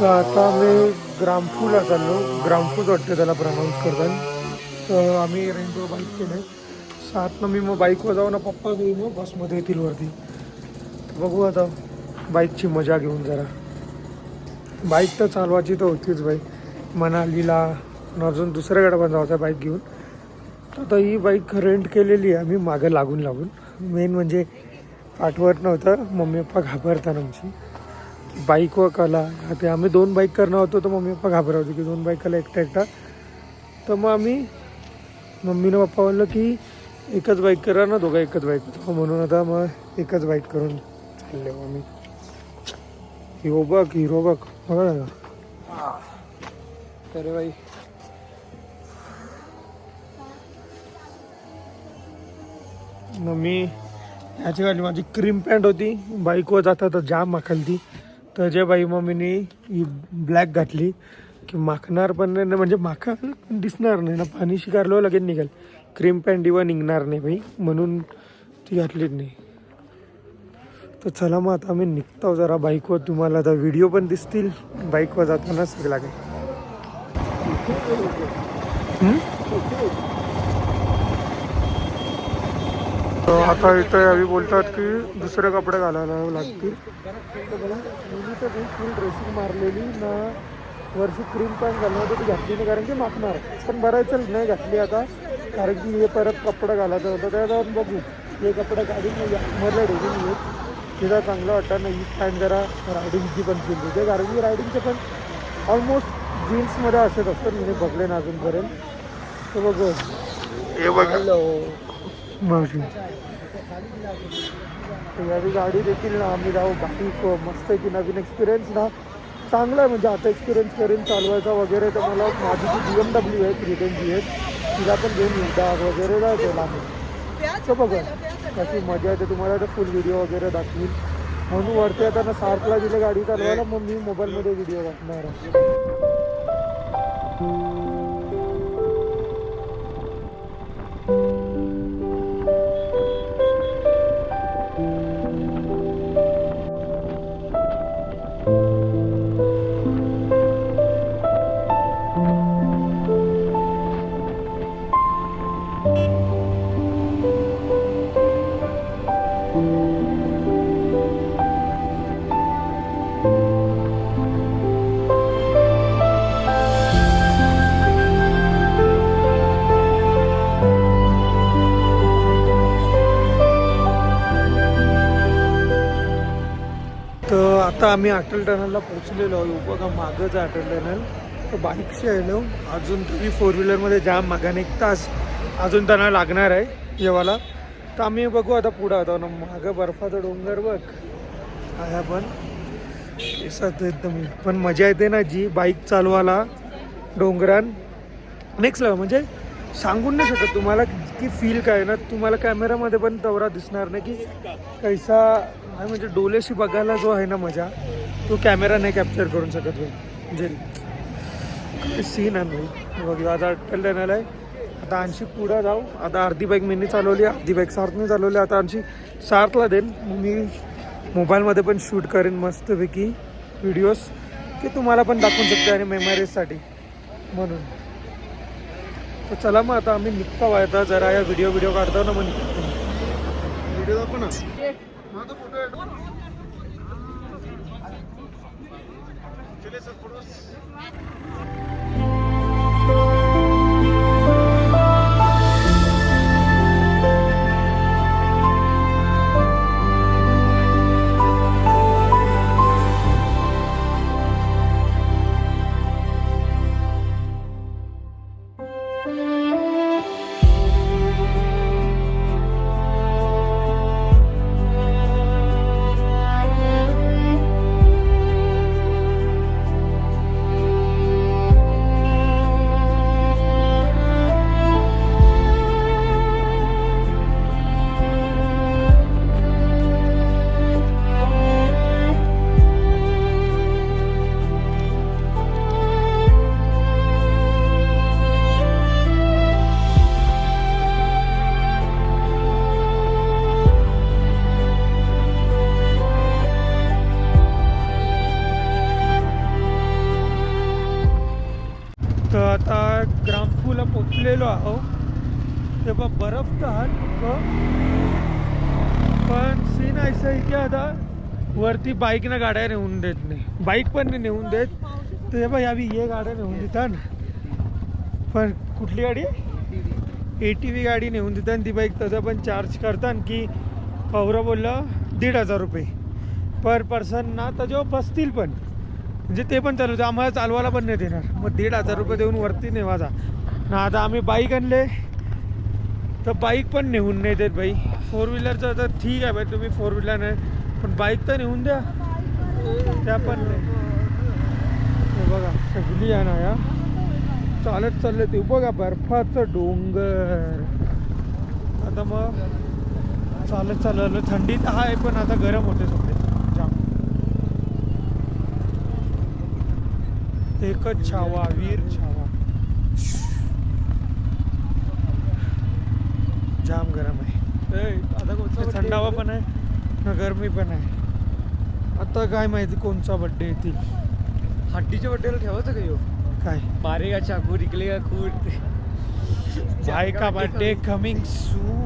तर आता आम्ही ग्रामपूला चाललो. ग्रामपूच वाटते त्याला प्रनाऊन्स करतात. तर आम्ही रेंटवर बाईक केलं आहे. 7 मी मग बाईकवर जाऊ ना, पप्पा घेऊ मग बसमध्ये येतील वरती. बघू आता बाईकची मजा घेऊन जरा. बाईक तर चालवायची तर होतीच बाई. मनालीला अजून दुसऱ्याकडे पण जायचं बाईक घेऊन. आता ही बाईक रेंट केलेली आहे आम्ही मागं लागून लागून. मेन म्हणजे आठवत नव्हतं, मम्मी पप्पा घाबरतात आमची बाईकवर कला. ते आम्ही 2 बाईक करणार होतो तर मम्मी पप्पा घाबरत होते की 2 बाईकला एकटा. तर मग आम्ही मम्मीनं पप्पा म्हणलं की एकच बाईक करा ना, दोघं एकच बाईक करा. म्हणून आता मग एकच बाईक करून चालले मग आम्ही. हिरो बघ बघा ना. अरे बाई मम्मी ह्याची गाडी माझी क्रीम पॅन्ट होती, बाईकवर जाता तर जाम माखलती. तर जे बाई मम्मीनी ही ब्लॅक घातली की माखणार पण नाही, म्हणजे माखा दिसणार नाही ना, पाणी शिकारलो लगेच निघाल. क्रीम पॅन्ट इवा निघणार नाही बाई, म्हणून ती घातलीच नाही. तर चला मग आता आम्ही निघतो जरा बाईकवर. तुम्हाला आता व्हिडिओ पण दिसतील बाईकवर जाताना सगळा काही. आता इथे आम्ही बोलतात की दुसरे कपडे घालायला लागतील. मी तर फुल ड्रेसिंग मारलेली ना, वर्षी क्रीम पॅन्ट घालणार होती, ती घातली नाही कारण की मागणार. पण बरायचं नाही घातली आता, कारण की हे परत कपडे घालायचं होतं. त्या जाऊन बघू हे कपडे काढून मला डेझिंग येत तिला चांगलं वाटतं ना. ही पॅन्ट जरा रायडिंगची पण फील होते, कारण की रायडिंगचे पण ऑलमोस्ट जीन्समध्ये असेच असतात. म्हणजे बघले ना अजूनपर्यंत. तर बघू हे बघा मावशी. याची गाडी देखील ना आम्ही जाऊ. बाकी मस्त आहे की नवीन एक्सपिरियन्स ना चांगला आहे. म्हणजे आता एक्सपिरियन्स करेन चालवायचा वगैरे. तर मला माझी जी BMW आहे 310 तिला पण घेऊन डाग वगैरे जायचं आम्ही. तर बघा कशी मजा येते. तुम्हाला तर फुल व्हिडिओ वगैरे दाखवील. म्हणून वरती आता ना सार्थला दिलं गाडी चालवायला, मग मी मोबाईलमध्ये व्हिडिओ दाखवणार आहे. तर आता आम्ही अटल टनलला पोहोचलेलो आहोत. बघा मागंच अटल टनल. तर बाईकशी आलो अजून तरी 4 व्हीलरमध्ये जाम मागाने 1 तास अजून त्यांना लागणार आहे येवाला. तर आम्ही बघू आता पुढं आता ना. मागं बर्फाचा डोंगर बघ आहे, पण केसात एकदम पण मजा येते ना जी बाईक चालवायला डोंगरान. नेक्स्ट लेवल म्हणजे सांगून नाही शकत तुम्हाला की फील काय ना. तुम्हाला कॅमेरामध्ये पण तेवढा दिसणार नाही की कैसा आहे. म्हणजे डोलेशी बघायला जो आहे ना मजा, तो कॅमेरा नाही कॅप्चर करून शकत भाई. म्हणजे सीन आहे भाई. बघ आता अटल टनल आहे. आता आणखी पुढं जाऊ. आता अर्धी बाईक मीनी चालवली, अर्धी बाईक सार्थने चालवली. आता आणखी सार्थला देईन, मी मोबाईलमध्ये पण शूट करेन मस्तपैकी व्हिडिओज, ते तुम्हाला पण दाखवून शकते आणि मेमरीजसाठी म्हणून. तर चला मग आता आम्ही निघतो आता जरा या व्हिडिओ काढतो ना. मग व्हिडिओ दाखव ना. पोचलेलो आहो तेव्हा बर्फ तर हा पण सीन असं आहे की आता वरती बाईकनं गाड्या नेऊन देत नाही, बाईक पण नाही नेऊन देत. तर बघ यावी ये गाड्या नेऊन देतात पण कुठली गाडी ATV गाडी नेऊन देतात ती बाईक तसं पण चार्ज करतात की पौरा बोलला 1,500 रुपये पर पर्सन ना तर जेव्हा बसतील पण म्हणजे ते पण चालवतं आम्हाला चालवायला पण नाही देणार. मग 1,500 रुपये देऊन वरती नेवाजा ना. आता आम्ही बाईक आणले तर बाईक पण नेऊन नाही देत बाई. 4 व्हीलरचं तर ठीक आहे बाई तुम्ही 4 व्हीलर नाही पण बाईक तर नेऊन द्या त्या पण नाही. हे बघा सगळी आहे ना या चालत चालले ते बघा बर्फाचं डोंगर. आता मग चालत चाललं थंडीत आहे पण आता गरम होते सध्या जाम. एकच छावा वीर छावा जाम गरम आहे. आता थंडावा पण आहे ना गरमी पण आहे. आता काय माहिती कोणचा बड्डे येतील. हड्डीच्या बड्डेला ठेवायचं का यो काय मारेगा चाकू निकलेगा खून. भाई का बर्थडे कमिंग सून.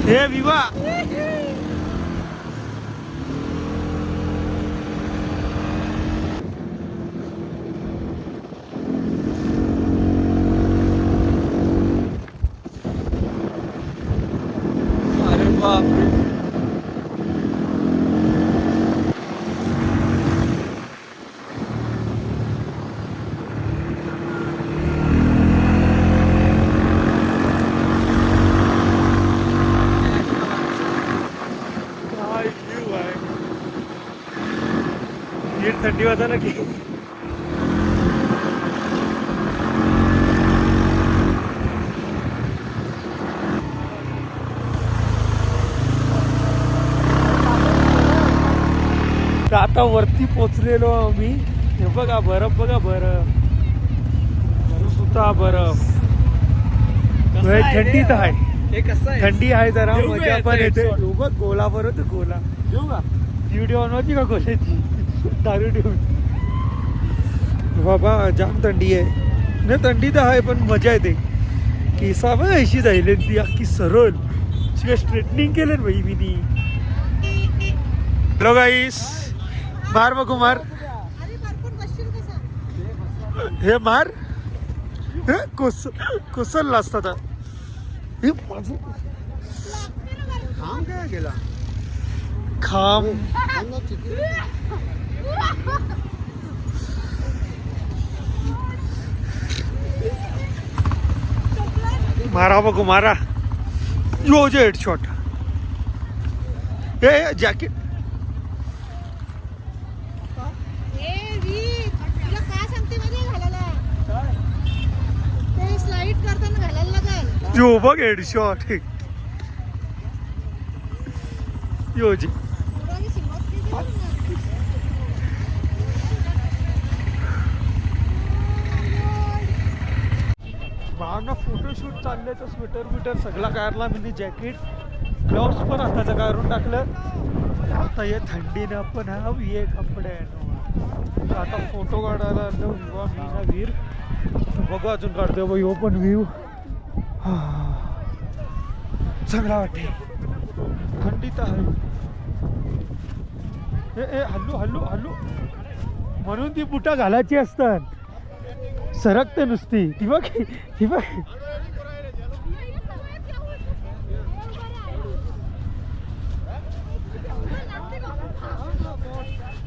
हे विवा अरे बापरे. थंडी वाजा ना की आता वरती पोचलेलो आम्ही. हे बघा बर्फ बघा बर्फ सुद्धा बर्फ. थंडी तर आहे हे कसं आहे थंडी आहे जरा येऊ मजा का पण याचा येते. episode? बघ गोला बरोबर गोला येऊ का व्हिडिओ बनवायची का गोल्याची दारू ठेवून. बाबा जाम थंडी आहे नाही थंडी तर आहे पण मजा येते. केसा पण अशी जाईल ती अख्खी सरळ शिवाय स्ट्रेटनिंग केलं भाई मी. हॅलो गाईस मार बघू मार हे मार हे कोसलला असतात. हे माझं काम काय गेला खांब मारा बघू मारा यो जे हेडशॉट. हे जॅकेट यो बघ हेडशॉट यो जी भावना फोटोशूट चालले तर स्वेटर बिटर सगळा काढला मी. जॅकेट ग्लव्स पण हाताचं काढून टाकलं. आता हे थंडीनं पण हा ये कपडे आता फोटो काढायला आलो विवा मी ना वीर. बघू अजून काढतोय बघ यो पण व्ह्यू चांगला वाटते. थंडीत आहे ए हल्लू हल्लू हल्लू म्हणून ती बुटा घालायची असतात सरकते नुसती ती बघ ती बघ.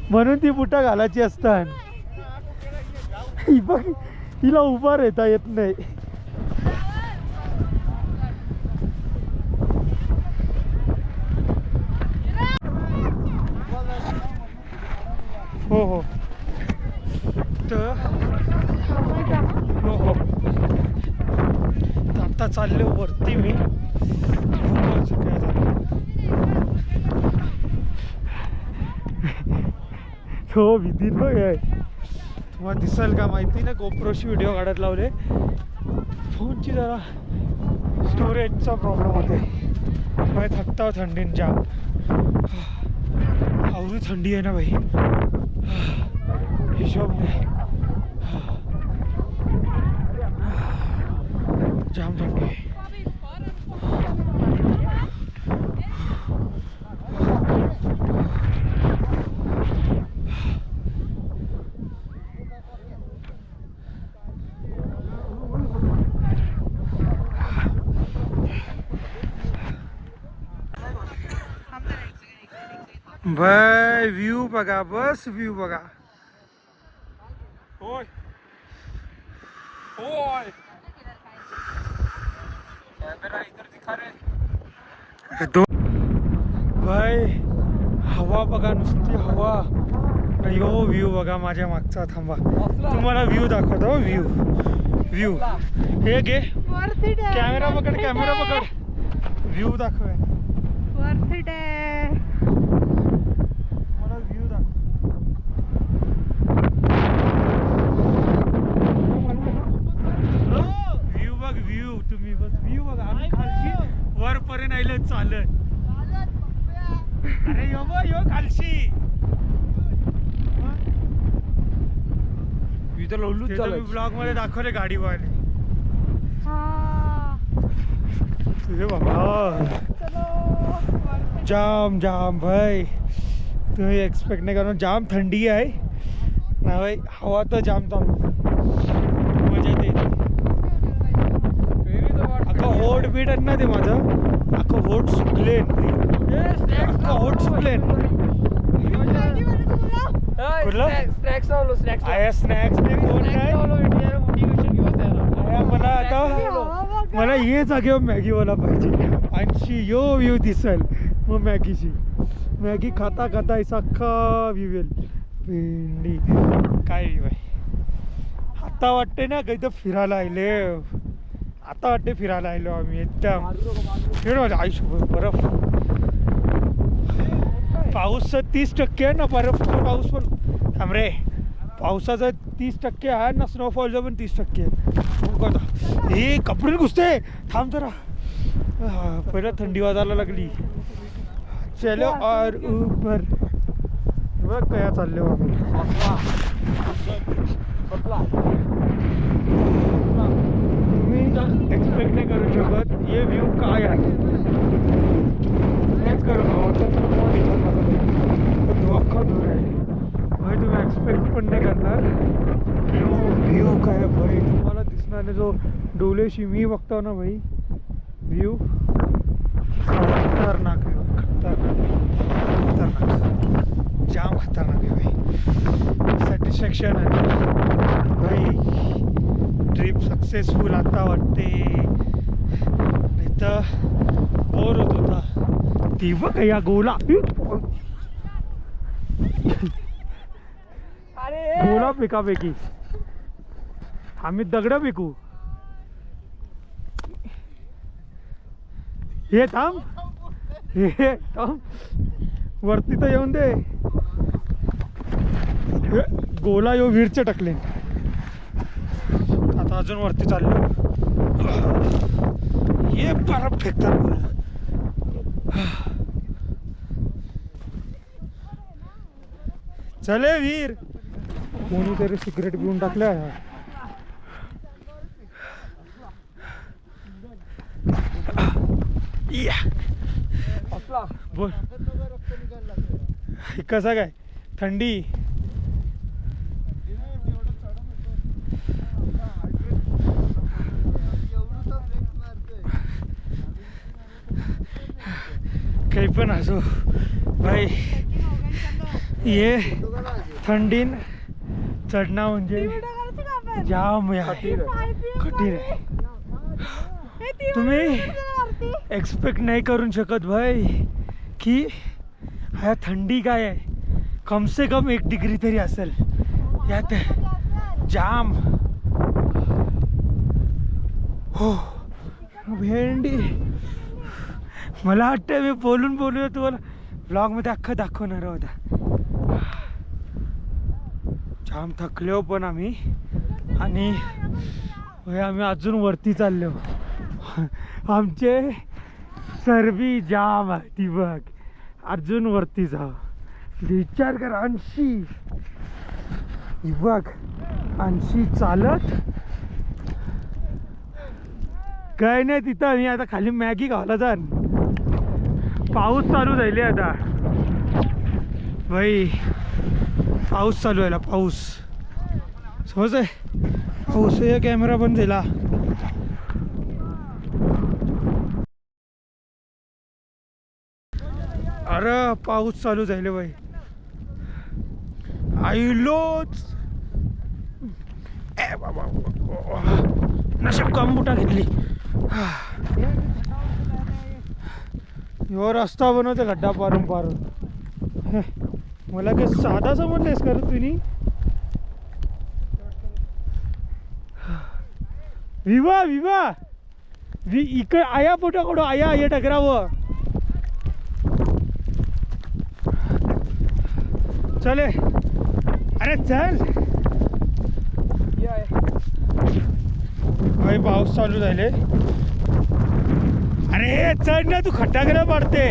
म्हणून ती बुटा घालायची असतात. ही बघ तिला उभा राहता येत नाही. हो हो तर हो हो आता चालले वरती मी. तो विधीत बघ आहे. तुम्हाला दिसेल का माहिती ना, गोप्रोशी व्हिडिओ काढत लावले. फोनची जरा स्टोरेजचा प्रॉब्लेम होते. भाई थकता थंडीन जाम. आवडी थंडी आहे ना भाई, हिशोब नाही. जाम थंडी आहे. भाई व्ह्यू बघा, बस व्ह्यू बघा. होय होय कॅमेरा इधर दिखा रे. भाई हवा बघा, नुसती हवा. यो व्ह्यू बघा माझ्या मागचा. थांबा तुम्हाला व्ह्यू दाखवतो. व्ह्यू व्ह्यू हे घे, कॅमेरा पकड, कॅमेरा पकड. व्ह्यू दाखव. मला व्ह्यू दाखव. व्ह्यू बघ, व्ह्यू. तुम्ही बस व्ह्यू बघा. आम्ही खालची वरपर्यंत आलो चालत. अरे यो बघ, यो खालशी. मी तर लोलूच चालू. ब्लॉग मध्ये दाखवले गाडीवाले. तुझे बाबा जाम जाम भाई, तुम्ही एक्सपेक्ट नाही करणार. जाम थंडी आहे ना भाई, हवा तर जाम चालू. मजा येते. अख्खं होट बीट आहे ना ते माझं, अख्खं होट सुकलेन. अख्खं होट सुकलेन. कुठलं स्नॅक्स लावलो. स्नॅक्स आया स्नॅक्स नाही कोण काय. मोटिवेशन घेऊन आया मला आता, मला ये जागेवर मॅगीवाला पाहिजे. आणि यो व्ह्यू दिसेल मग मॅगीची. मॅगी खाता खाता असा अख्खा व्ह्यू येईल. भेंडी काय व्ह्यू आहे. आता वाटते ना काही तर फिरायला आले. आता वाटते फिरायला आलो आम्ही एकदम. फिरव आयुष्य. बर्फ, पाऊस 30% आहे ना, बर्फचा पाऊस पण. थांब रे, पावसाचा 30% आहे ना, स्नोफॉलचा पण 30% आहे. हे कपडे घुसते. थांब जरा, पहिला थंडी वाजायला लागली. चलो और ऊपर बघ काय चाललो आम्ही. तुम्ही एक्सपेक्ट नाही करू शकत हे व्ह्यू काय आहे. हेच करू अख्खा दूर आहे भाई. तुम्ही एक्सपेक्ट पण नाही करणार की हो व्ह्यू काय भाई. तुम्हाला दिसणार नाही. जो डोलेशी मी बघतो ना भाई, व्ह्यू खतरनाक व्ह्यू. खतरनाक खतरनाक जाम खतरनाक आहे भाई. सॅटिस्फॅक्शन आहे भाई. ट्रिप सक्सेसफुल आता वाटते, नाही तर बोर होत होता. ती बघ या गोला, गोला पिकापैकी. आम्ही दगड पिकू. हे थांब, हे थांब, वरती तर येऊन दे. गोला यो वीरचे टाकले. आता अजून वरती चाललो. हे बर्फ फेकतात गोला. चले वीर. कोणीतरी सिगरेट पिऊन टाकल्या. बोल कसा काय थंडी. काही पण असो भाई, ये थंडीन चढणं म्हणजे जाम कठीण आहे. तुम्ही एक्सपेक्ट नाही करू शकत भाई की ह्या थंडी काय आहे. कम से कम 1 डिग्री तरी असेल यात. जाम हो भेंडी. मला वाटतं मी बोलून तुम्हाला ब्लॉगमध्ये अख्खं दाखवणार होता. जाम थकलो पण आम्ही आणि आम्ही अजून वरती चाललो. आमचे चरबी जाम आहे ती बघ. अजून वरती जा विचार कर 80 बघ 80 चालत काय नाही तिथं. आम्ही आता खाली मॅगी खायला जाण. पाऊस चालू झाले आता भाई. पाऊस चालू आहे पाऊस समज आहे. पाऊस कॅमेरा पण दिला. अरे पाऊस चालू झाले बाई. आईलोच ए बाबा नशीब कम बुटा घेतली. यो रस्ता बनवते खड्डा पारून पारून. मला काय साधा समजलेस का रे तुम्ही. विवा विवा इकडे आया पोटाकडो आया आया टकरावं. चले अरे चल. भाई पाऊस चालू झाले. अरे चढ ना तू खड्डा करा पडते.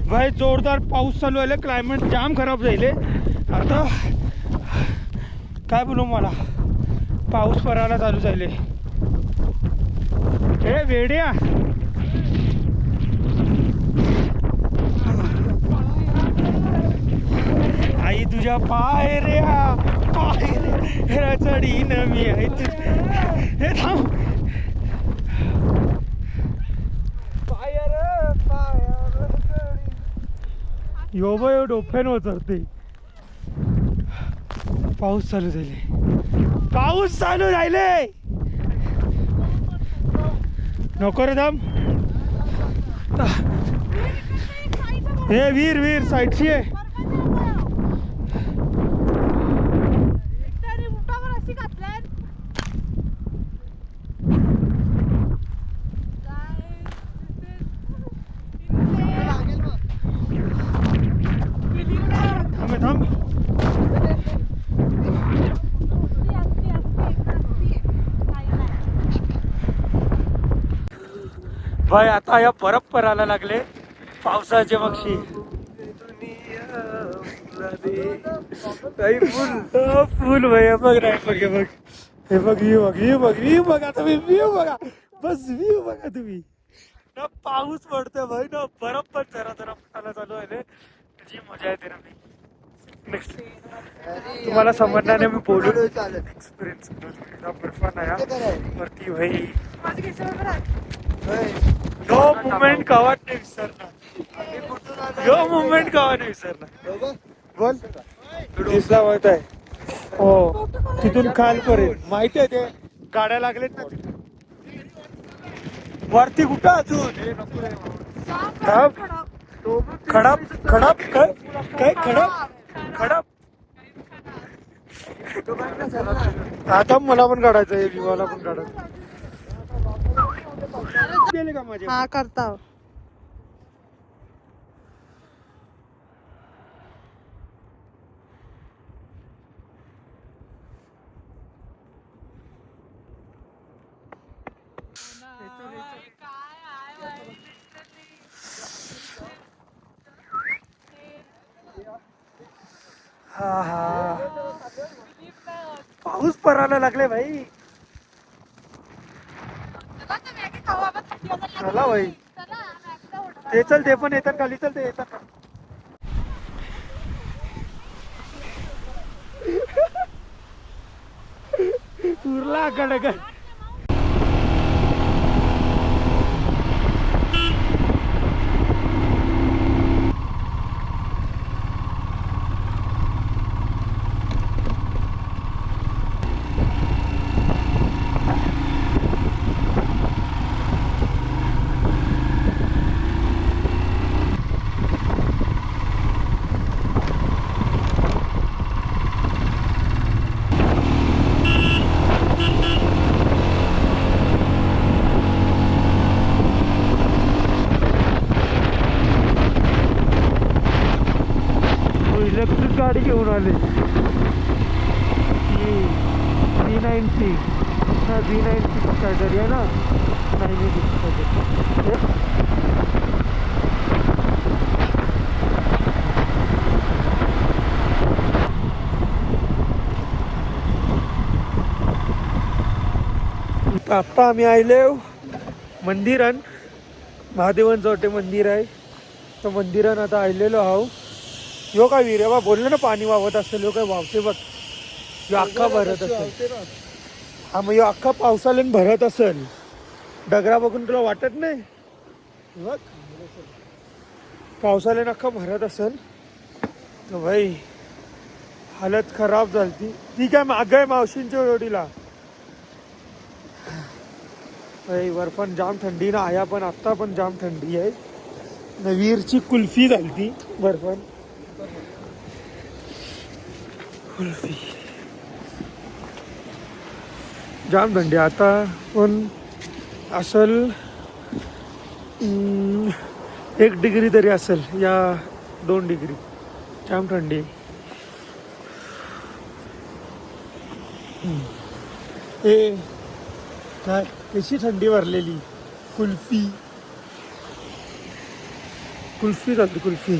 भाई जोरदार पाऊस चालू आहे. क्लायमेट जाम खराब झाले. आता काय बोलू मला. पाऊस पडायला चालू झाले. ए वेड्या आई तुझ्या पायऱ्या पायऱ्या चढीन मी आई. हे थांब. यो बा यो डोफ्यान उतरते. पाऊस चालू झाले. पाऊस चालू झाले. नको रे थांब. हे वीर वीर साईडची आहे. भाई आता या बरफ पडायला लागले पावसाचे मक्षी. फुल भाई बघ नाही बघ हे बघ. हे बघ व्ह्यू बघ व्ह्यू बघ व्ह्यू बघा तुम्ही. व्ह्यू बघा बस व्ह्यू बघा तुम्ही. ना पाऊस पडतोय भाई ना बरफ पण जरा जरा पडायला चालू आहे. जी मजा येते ना. मी नेक्स्ट तुम्हाला समजणार नाही मी बोलून एक्सपिरियन्स बर्फा नाही वरती भाई. यो मुवमेंट कवा नाही विसरणार. यो मुवमेंट कवा नाही विसरणार. बोल दिसला माहित आहे. हो तिथून खालपर्यंत माहिती आहे. ते गाड्या लागलेत ना तिथून. वरती कुठं अजून खडप खडप खडप काय काय खडप खडप. आता मला पण काढायचं आहे. विवाला पण काढायचं. गेले का माझे. हा करता. हा हा पाऊस पडायला लागले भाई. चला भाई ते चल ते पण येतात खाली. चल ते येतात. उरला कडक. घेऊन आले V90 ना V90 काहीतरी आहे ना 96 काहीतरी आत्ता आम्ही आले मंदिरान महादेवांचं वाटे मंदिर आहे तर मंदिरान आता आलेलो आहो यो काय विरे बा बोललो ना पाणी वाहत असेल यो काय वाहते बघ यो अख्खा भरत असेल हा मग यो अख्खा पावसाळ्यात भरत असेल डगरा बघून तुला वाटत नाही बघ पावसाळ्यात अख्खा भरत असेल तर भाई हालत खराब झाली ती काय माग आहे मावशींच्या जोडीला वर पण जाम थंडी ना आया पण आत्ता पण जाम थंडी आहे नवीरची कुल्फी झाली ती बर्फन कुल्फी जाम थंडी आता पण असेल 1 डिग्री तरी असेल या 2 डिग्री जाम थंडी हे काय कशी थंडी भरलेली कुल्फी झाली कुल्फी